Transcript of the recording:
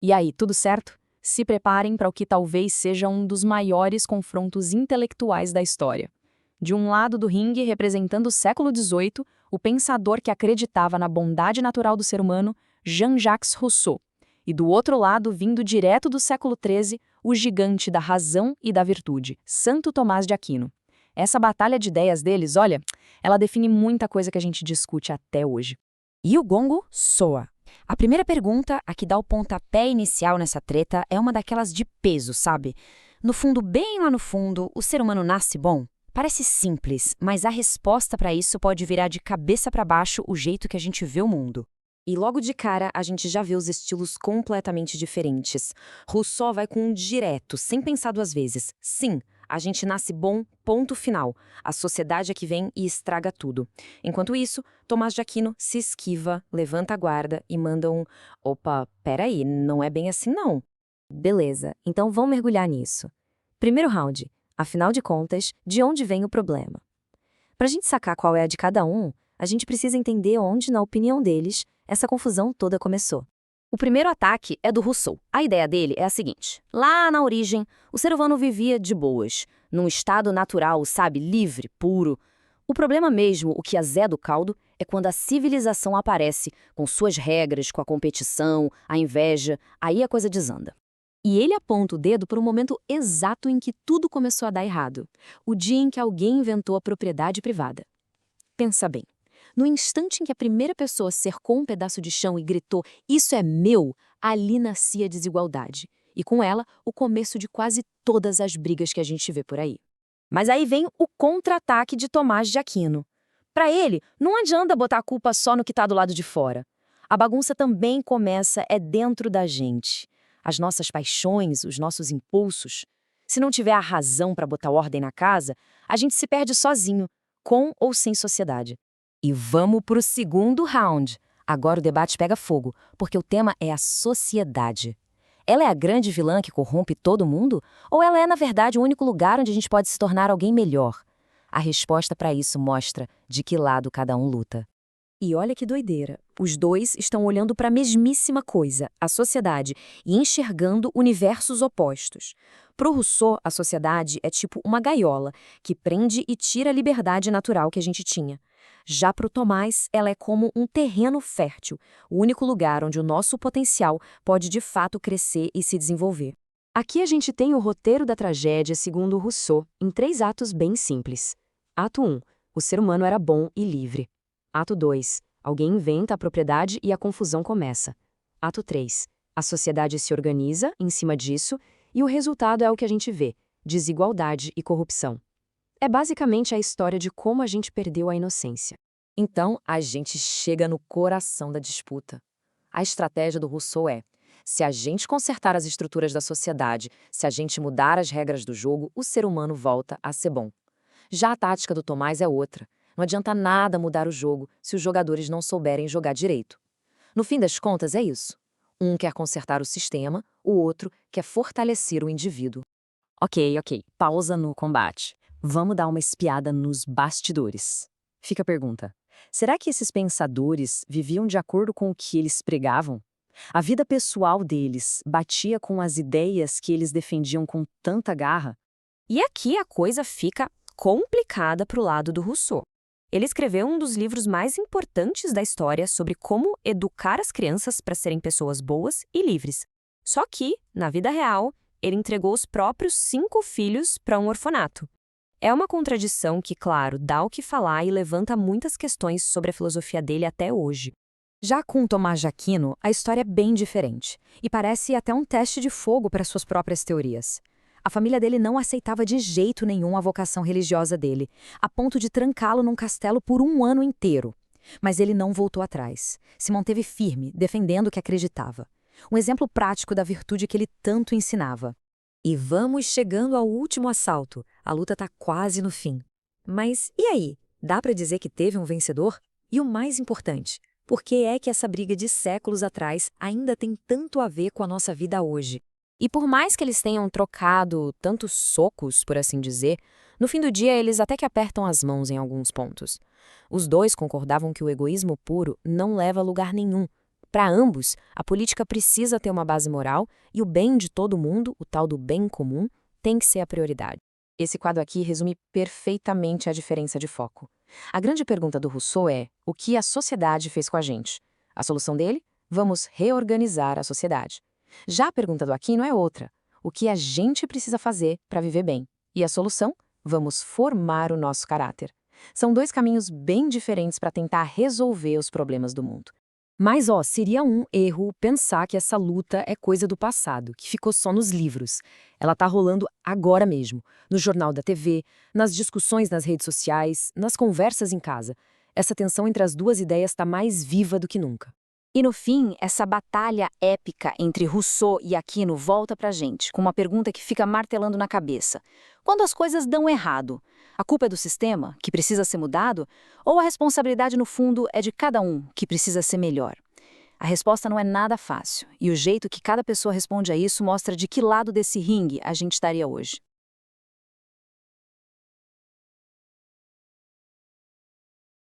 E aí, tudo certo? Se preparem para o que talvez seja um dos maiores confrontos intelectuais da história. De um lado do ringue, representando o século XVIII, o pensador que acreditava na bondade natural do ser humano, Jean-Jacques Rousseau. E do outro lado, vindo direto do século XIII, o gigante da razão e da virtude, Santo Tomás de Aquino. Essa batalha de ideias deles, olha, ela define muita coisa que a gente discute até hoje. E o gongo soa. A primeira pergunta, a que dá o pontapé inicial nessa treta, é uma daquelas de peso, sabe? No fundo, bem lá no fundo, o ser humano nasce bom? Parece simples, mas a resposta para isso pode virar de cabeça para baixo o jeito que a gente vê o mundo. E logo de cara, a gente já vê os estilos completamente diferentes. Rousseau vai com um direto, sem pensar duas vezes. Sim, a gente nasce bom, ponto final. A sociedade é que vem e estraga tudo. Enquanto isso, Tomás de Aquino se esquiva, levanta a guarda e manda um opa, peraí, não é bem assim não. Beleza, então vamos mergulhar nisso. Primeiro round, afinal de contas, de onde vem o problema? Pra gente sacar qual é a de cada um, a gente precisa entender onde, na opinião deles, essa confusão toda começou. O primeiro ataque é do Rousseau. A ideia dele é a seguinte: lá na origem, o ser humano vivia de boas, num estado natural, sabe, livre, puro. O problema mesmo, o que azeda o caldo, é quando a civilização aparece, com suas regras, com a competição, a inveja, aí a coisa desanda. E ele aponta o dedo para o momento exato em que tudo começou a dar errado, o dia em que alguém inventou a propriedade privada. Pensa bem, no instante em que a primeira pessoa cercou um pedaço de chão e gritou, "Isso é meu", ali nascia a desigualdade, e com ela, o começo de quase todas as brigas que a gente vê por aí. Mas aí vem o contra-ataque de Tomás de Aquino. Para ele, não adianta botar a culpa só no que está do lado de fora. A bagunça também começa dentro da gente. As nossas paixões, os nossos impulsos. Se não tiver a razão para botar ordem na casa, a gente se perde sozinho, com ou sem sociedade. E vamos para o segundo round. Agora o debate pega fogo, porque o tema é a sociedade. Ela é a grande vilã que corrompe todo mundo? Ou ela é, na verdade, o único lugar onde a gente pode se tornar alguém melhor? A resposta para isso mostra de que lado cada um luta. E olha que doideira, os dois estão olhando para a mesmíssima coisa, a sociedade, e enxergando universos opostos. Pro Rousseau, a sociedade é tipo uma gaiola, que prende e tira a liberdade natural que a gente tinha. Já pro Tomás, ela é como um terreno fértil, o único lugar onde o nosso potencial pode de fato crescer e se desenvolver. Aqui a gente tem o roteiro da tragédia segundo Rousseau, em 3 atos bem simples. Ato 1. O ser humano era bom e livre. Ato 2. Alguém inventa a propriedade e a confusão começa. Ato 3. A sociedade se organiza em cima disso e o resultado é o que a gente vê: desigualdade e corrupção. É basicamente a história de como a gente perdeu a inocência. Então, a gente chega no coração da disputa. A estratégia do Rousseau é: se a gente consertar as estruturas da sociedade, se a gente mudar as regras do jogo, o ser humano volta a ser bom. Já a tática do Tomás é outra. Não adianta nada mudar o jogo se os jogadores não souberem jogar direito. No fim das contas, é isso. Um quer consertar o sistema, o outro quer fortalecer o indivíduo. Ok, pausa no combate. Vamos dar uma espiada nos bastidores. Fica a pergunta: será que esses pensadores viviam de acordo com o que eles pregavam? A vida pessoal deles batia com as ideias que eles defendiam com tanta garra? E aqui a coisa fica complicada pro lado do Rousseau. Ele escreveu um dos livros mais importantes da história sobre como educar as crianças para serem pessoas boas e livres. Só que, na vida real, ele entregou os próprios 5 filhos para um orfanato. É uma contradição que, claro, dá o que falar e levanta muitas questões sobre a filosofia dele até hoje. Já com Tomás de Aquino, a história é bem diferente, e parece até um teste de fogo para suas próprias teorias. A família dele não aceitava de jeito nenhum a vocação religiosa dele, a ponto de trancá-lo num castelo por 1 ano inteiro. Mas ele não voltou atrás, se manteve firme, defendendo o que acreditava. Um exemplo prático da virtude que ele tanto ensinava. E vamos chegando ao último assalto. A luta está quase no fim. Mas e aí? Dá para dizer que teve um vencedor? E o mais importante, por que é que essa briga de séculos atrás ainda tem tanto a ver com a nossa vida hoje? E por mais que eles tenham trocado tantos socos, por assim dizer, no fim do dia eles até que apertam as mãos em alguns pontos. Os dois concordavam que o egoísmo puro não leva a lugar nenhum. Para ambos, a política precisa ter uma base moral e o bem de todo mundo, o tal do bem comum, tem que ser a prioridade. Esse quadro aqui resume perfeitamente a diferença de foco. A grande pergunta do Rousseau é: o que a sociedade fez com a gente? A solução dele? Vamos reorganizar a sociedade. Já a pergunta do Aquino é outra: o que a gente precisa fazer para viver bem? E a solução? Vamos formar o nosso caráter. São dois caminhos bem diferentes para tentar resolver os problemas do mundo. Mas, seria um erro pensar que essa luta é coisa do passado, que ficou só nos livros. Ela está rolando agora mesmo, no jornal da TV, nas discussões nas redes sociais, nas conversas em casa. Essa tensão entre as duas ideias está mais viva do que nunca. E no fim, essa batalha épica entre Rousseau e Aquino volta pra gente, com uma pergunta que fica martelando na cabeça. Quando as coisas dão errado, a culpa é do sistema, que precisa ser mudado, ou a responsabilidade, no fundo, é de cada um, que precisa ser melhor? A resposta não é nada fácil, e o jeito que cada pessoa responde a isso mostra de que lado desse ringue a gente estaria hoje.